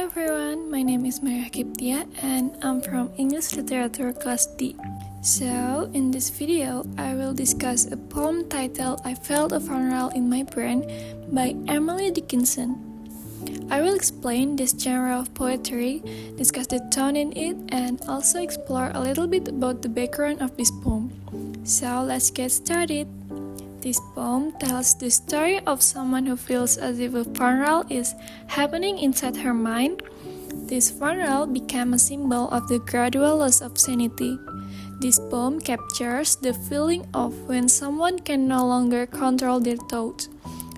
everyone, my name is Mariah Qibtiyah and I'm from English Literature Class D. So, in this video, I will discuss a poem titled I Felt a Funeral in My Brain by Emily Dickinson. I will explain this genre of poetry, discuss the tone in it, and also explore a little bit about the background of this poem. So, let's get started. This poem tells the story of someone who feels as if a funeral is happening inside her mind. This funeral became a symbol of the gradual loss of sanity. This poem captures the feeling of when someone can no longer control their thoughts,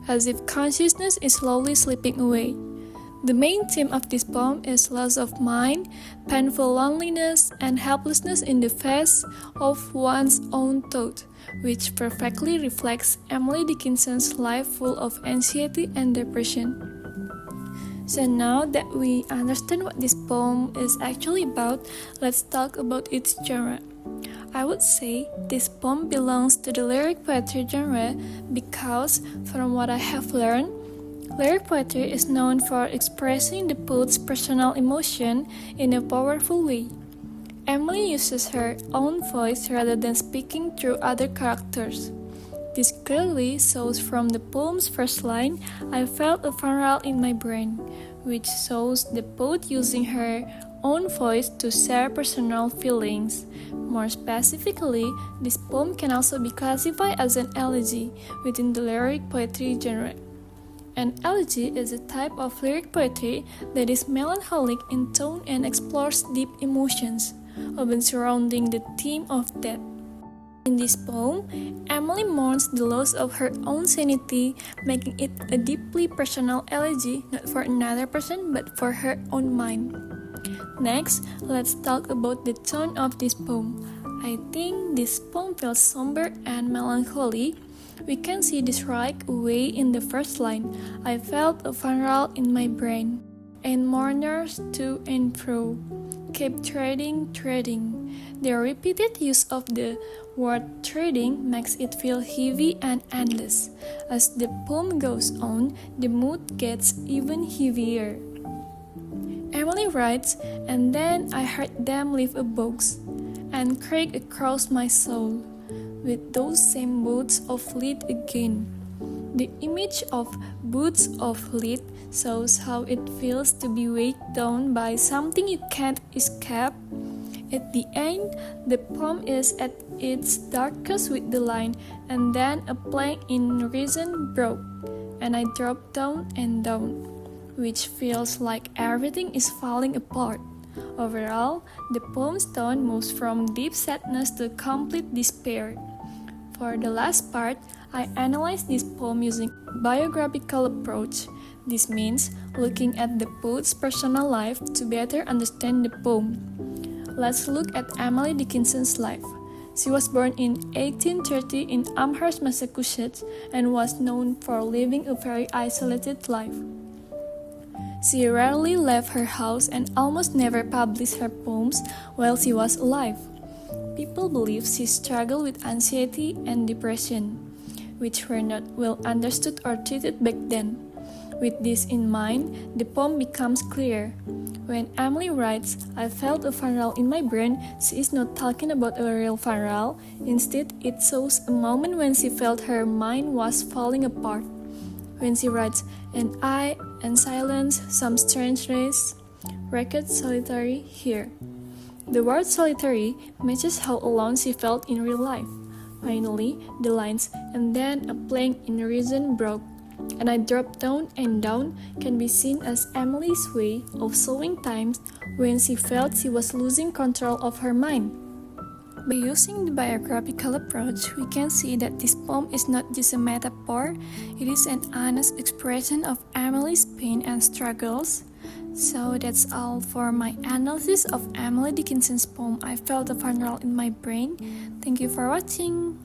as if consciousness is slowly slipping away. The main theme of this poem is loss of mind, painful loneliness, and helplessness in the face of one's own thought, which perfectly reflects Emily Dickinson's life full of anxiety and depression. So now that we understand what this poem is actually about, let's talk about its genre. I would say this poem belongs to the lyric poetry genre because, from what I have learned, lyric poetry is known for expressing the poet's personal emotion in a powerful way. Emily uses her own voice rather than speaking through other characters. This clearly shows from the poem's first line, I felt a funeral in my brain, which shows the poet using her own voice to share personal feelings. More specifically, this poem can also be classified as an elegy within the lyric poetry genre. An elegy is a type of lyric poetry that is melancholic in tone and explores deep emotions, often surrounding the theme of death. In this poem, Emily mourns the loss of her own sanity, making it a deeply personal elegy not for another person but for her own mind. Next, let's talk about the tone of this poem. I think this poem feels somber and melancholy. We can see this right away in the first line, I felt a funeral in my brain, and mourners to and fro kept treading. The repeated use of the word treading makes it feel heavy and endless. As the poem goes on, the mood gets even heavier. Emily writes, and then I heard them leave a box and crack across my soul, with those same boots of lead again. The image of boots of lead shows how it feels to be weighed down by something you can't escape. At the end, the poem is at its darkest with the line, and then a plank in reason broke, and I dropped down and down, which feels like everything is falling apart. Overall, the poem's tone moves from deep sadness to complete despair. For the last part, I analyzed this poem using a biographical approach. This means looking at the poet's personal life to better understand the poem. Let's look at Emily Dickinson's life. She was born in 1830 in Amherst, Massachusetts, and was known for living a very isolated life. She rarely left her house and almost never published her poems while she was alive. People believe she struggled with anxiety and depression, which were not well understood or treated back then. With this in mind, the poem becomes clear. When Emily writes, I felt a funeral in my brain, she is not talking about a real funeral. Instead, it shows a moment when she felt her mind was falling apart. When she writes, and I, and silence, some strange race, record solitary here. The word solitary matches how alone she felt in real life. Finally, the lines, and then a plank in reason broke, and I dropped down and down can be seen as Emily's way of showing times when she felt she was losing control of her mind. By using the biographical approach, we can see that this poem is not just a metaphor, it is an honest expression of Emily's pain and struggles. So that's all for my analysis of Emily Dickinson's poem I Felt a Funeral in My Brain. Thank you for watching.